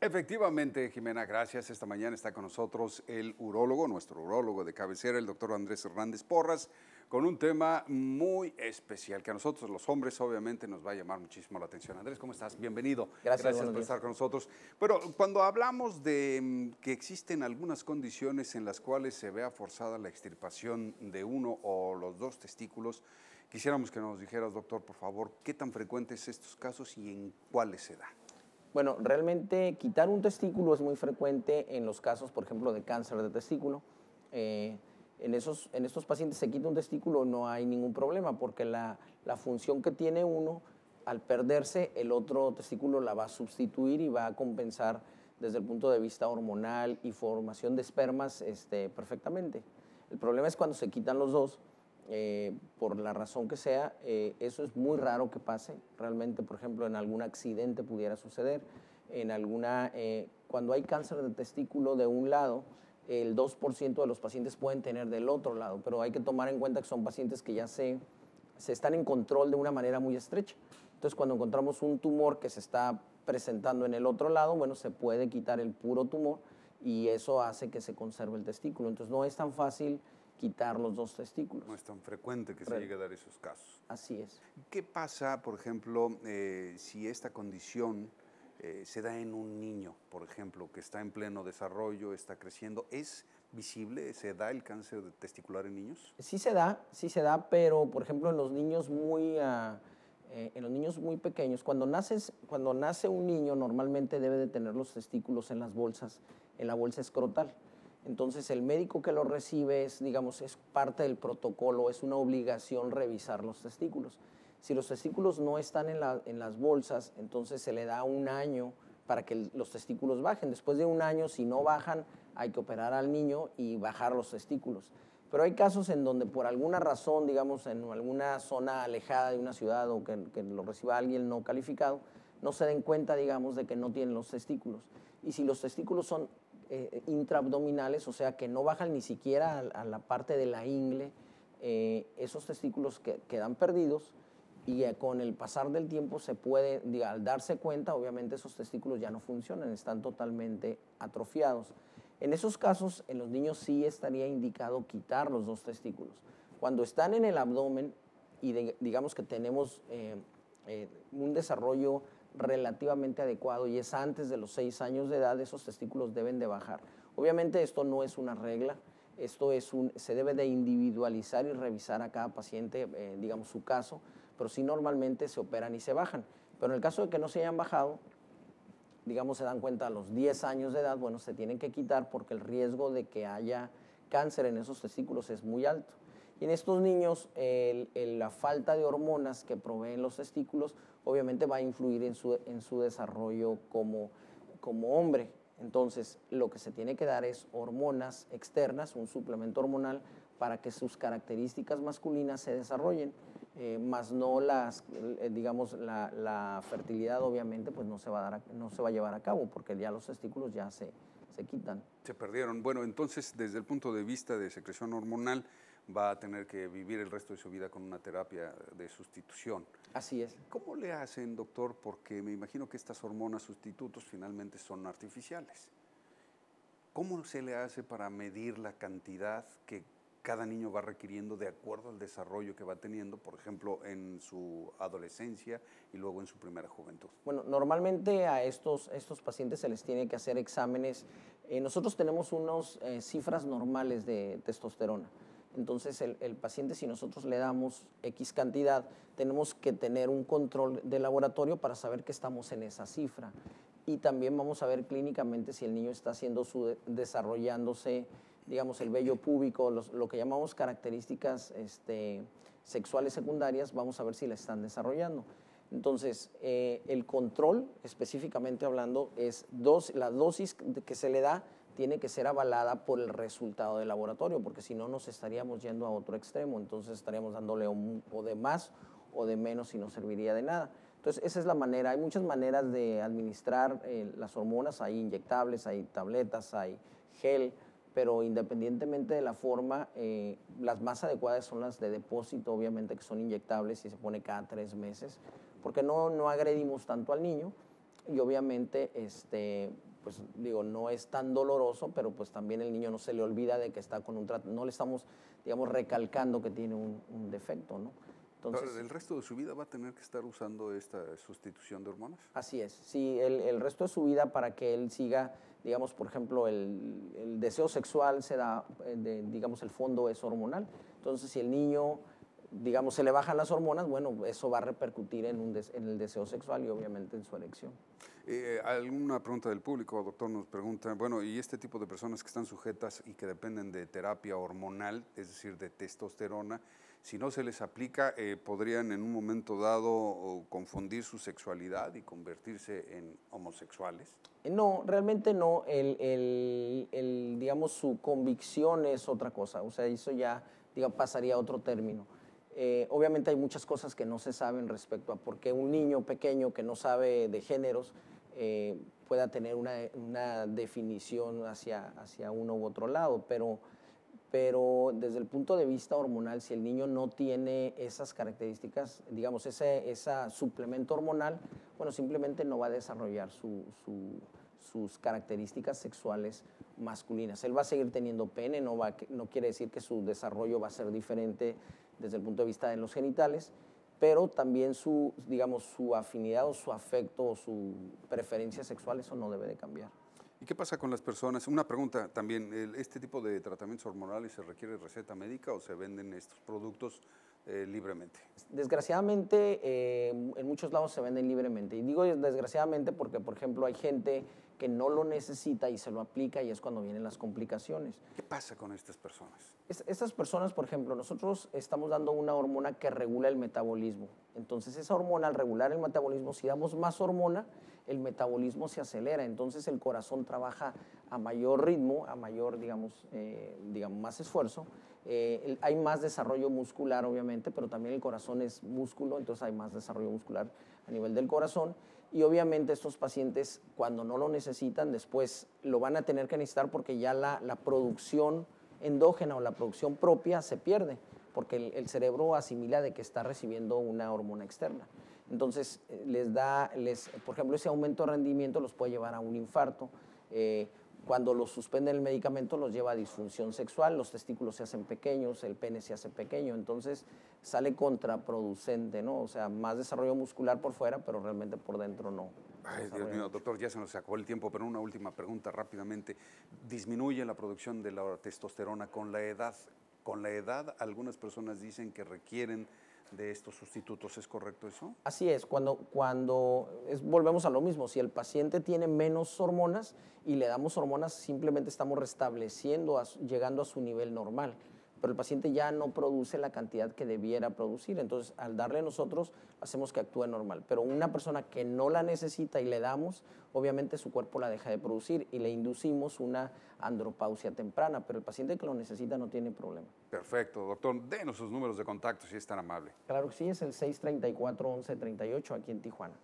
Efectivamente, Jimena, gracias. Esta mañana está con nosotros el urólogo, nuestro urólogo de cabecera, el doctor Andrés Hernández Porras, con un tema muy especial que a nosotros los hombres obviamente nos va a llamar muchísimo la atención. Andrés, ¿cómo estás? Bienvenido. Gracias, buenos por días. estar con nosotros. Pero cuando hablamos de que existen algunas condiciones en las cuales se vea forzada la extirpación de uno o los dos testículos, quisiéramos que nos dijeras, doctor, por favor, qué tan frecuentes estos casos y en cuáles se da. Bueno, realmente quitar un testículo es muy frecuente en los casos, por ejemplo, de cáncer de testículo. En estos pacientes se quita un testículo, no hay ningún problema, porque la función que tiene uno, al perderse, el otro testículo la va a sustituir y va a compensar desde el punto de vista hormonal y formación de espermas perfectamente. El problema es cuando se quitan los dos, por la razón que sea, eso es muy raro que pase. Realmente, por ejemplo, en algún accidente pudiera suceder. Cuando hay cáncer de testículo de un lado, el 2% de los pacientes pueden tener del otro lado, pero hay que tomar en cuenta que son pacientes que ya se están en control de una manera muy estrecha. Entonces, cuando encontramos un tumor que se está presentando en el otro lado, bueno, se puede quitar el puro tumor y eso hace que se conserve el testículo. Entonces, no es tan fácil quitar los dos testículos. No es tan frecuente que se llegue a dar esos casos. Así es. ¿Qué pasa, por ejemplo, si esta condición se da en un niño, por ejemplo, que está en pleno desarrollo, está creciendo? ¿Es visible? ¿Se da el cáncer testicular en niños? Sí se da, pero por ejemplo en los niños muy pequeños, cuando nace un niño normalmente debe de tener los testículos en las bolsas, en la bolsa escrotal. Entonces el médico que lo recibe es parte del protocolo, es una obligación revisar los testículos. Si los testículos no están en las bolsas, entonces se le da un año para que los testículos bajen. Después de un año, si no bajan, hay que operar al niño y bajar los testículos. Pero hay casos en donde por alguna razón, digamos en alguna zona alejada de una ciudad o que lo reciba alguien no calificado, no se den cuenta, digamos, de que no tienen los testículos. Y si los testículos son intraabdominales, o sea que no bajan ni siquiera a la parte de la ingle, esos testículos quedan perdidos y con el pasar del tiempo se puede, al darse cuenta, obviamente esos testículos ya no funcionan, están totalmente atrofiados. En esos casos, en los niños sí estaría indicado quitar los dos testículos. Cuando están en el abdomen y digamos que tenemos un desarrollo relativamente adecuado y es antes de los 6 años de edad, esos testículos deben de bajar. Obviamente esto no es una regla, se debe de individualizar y revisar a cada paciente, digamos, su caso, pero sí normalmente se operan y se bajan. Pero en el caso de que no se hayan bajado, digamos, se dan cuenta a los 10 años de edad, bueno, se tienen que quitar porque el riesgo de que haya cáncer en esos testículos es muy alto. Y en estos niños, la falta de hormonas que proveen los testículos, obviamente va a influir en su desarrollo como hombre. Entonces, lo que se tiene que dar es hormonas externas, un suplemento hormonal, para que sus características masculinas se desarrollen, más no digamos, la fertilidad obviamente pues no se va a llevar a cabo porque ya los testículos ya se quitan. Se perdieron. Bueno, entonces, desde el punto de vista de secreción hormonal, va a tener que vivir el resto de su vida con una terapia de sustitución. Así es. ¿Cómo le hacen, doctor? Porque me imagino que estas hormonas sustitutos finalmente son artificiales. ¿Cómo se le hace para medir la cantidad que cada niño va requiriendo de acuerdo al desarrollo que va teniendo, por ejemplo, en su adolescencia y luego en su primera juventud? Bueno, normalmente a estos pacientes se les tiene que hacer exámenes. Nosotros tenemos unas cifras normales de testosterona. Entonces, el paciente, si nosotros le damos X cantidad, tenemos que tener un control de laboratorio para saber que estamos en esa cifra. Y también vamos a ver clínicamente si el niño está desarrollándose, digamos, el vello púbico, lo que llamamos características sexuales secundarias, vamos a ver si la están desarrollando. Entonces, el control, específicamente hablando, es la dosis que se le da tiene que ser avalada por el resultado del laboratorio, porque si no nos estaríamos yendo a otro extremo, entonces estaríamos dándole o de más o de menos y no serviría de nada. Entonces, esa es la manera. Hay muchas maneras de administrar las hormonas, hay inyectables, hay tabletas, hay gel, pero independientemente de la forma, las más adecuadas son las de depósito, obviamente que son inyectables y se pone cada 3 meses, porque no agredimos tanto al niño y obviamente pues digo, no es tan doloroso, pero pues también el niño no se le olvida de que está con un tratamiento, no le estamos, digamos, recalcando que tiene un defecto, ¿no? Entonces, ¿el resto de su vida va a tener que estar usando esta sustitución de hormonas? Así es, sí, el resto de su vida para que él siga, digamos, por ejemplo, el deseo sexual se da, digamos, el fondo es hormonal. Entonces, si el niño, digamos, se le bajan las hormonas, bueno, eso va a repercutir en el deseo sexual y obviamente en su erección. Alguna pregunta del público, doctor, nos pregunta, bueno, ¿y este tipo de personas que están sujetas y que dependen de terapia hormonal, es decir, de testosterona, si no se les aplica, podrían en un momento dado confundir su sexualidad y convertirse en homosexuales? No, realmente no. Digamos, su convicción es otra cosa. O sea, eso ya, digamos, pasaría a otro término. Obviamente hay muchas cosas que no se saben respecto a por qué un niño pequeño que no sabe de géneros pueda tener una definición hacia uno u otro lado, pero desde el punto de vista hormonal, si el niño no tiene esas características, digamos, ese suplemento hormonal, bueno, simplemente no va a desarrollar sus características sexuales masculinas. Él va a seguir teniendo pene, no quiere decir que su desarrollo va a ser diferente desde el punto de vista de los genitales, pero también digamos, su afinidad o su afecto o su preferencia sexual, eso no debe de cambiar. ¿Y qué pasa con las personas? Una pregunta también, ¿este tipo de tratamientos hormonales se requiere receta médica o se venden estos productos libremente? Desgraciadamente, en muchos lados se venden libremente. Y digo desgraciadamente porque, por ejemplo, hay gente que no lo necesita y se lo aplica y es cuando vienen las complicaciones. ¿Qué pasa con estas personas? Estas personas, por ejemplo, nosotros estamos dando una hormona que regula el metabolismo. Entonces, esa hormona, al regular el metabolismo, si damos más hormona, el metabolismo se acelera. Entonces, el corazón trabaja a mayor ritmo, a mayor, digamos, más esfuerzo. Hay más desarrollo muscular, obviamente, pero también el corazón es músculo, entonces hay más desarrollo muscular a nivel del corazón. Y obviamente estos pacientes, cuando no lo necesitan, después lo van a tener que necesitar porque ya la producción endógena o la producción propia se pierde, porque el cerebro asimila de que está recibiendo una hormona externa. Entonces, por ejemplo, ese aumento de rendimiento los puede llevar a un infarto. Cuando los suspenden el medicamento los lleva a disfunción sexual, los testículos se hacen pequeños, el pene se hace pequeño, entonces sale contraproducente, ¿no? O sea, más desarrollo muscular por fuera, pero realmente por dentro no. Ay, Dios mío, doctor, ya se nos acabó el tiempo, pero una última pregunta rápidamente. ¿Disminuye la producción de la testosterona con la edad? Con la edad, algunas personas dicen que requieren de estos sustitutos, ¿es correcto eso? Así es, volvemos a lo mismo, si el paciente tiene menos hormonas y le damos hormonas, simplemente estamos restableciendo, llegando a su nivel normal, pero el paciente ya no produce la cantidad que debiera producir, entonces al darle nosotros hacemos que actúe normal, pero una persona que no la necesita y le damos, obviamente su cuerpo la deja de producir y le inducimos una andropausia temprana, pero el paciente que lo necesita no tiene problema. Perfecto, doctor, denos sus números de contacto si es tan amable. Claro que sí, es el 634-1138 aquí en Tijuana.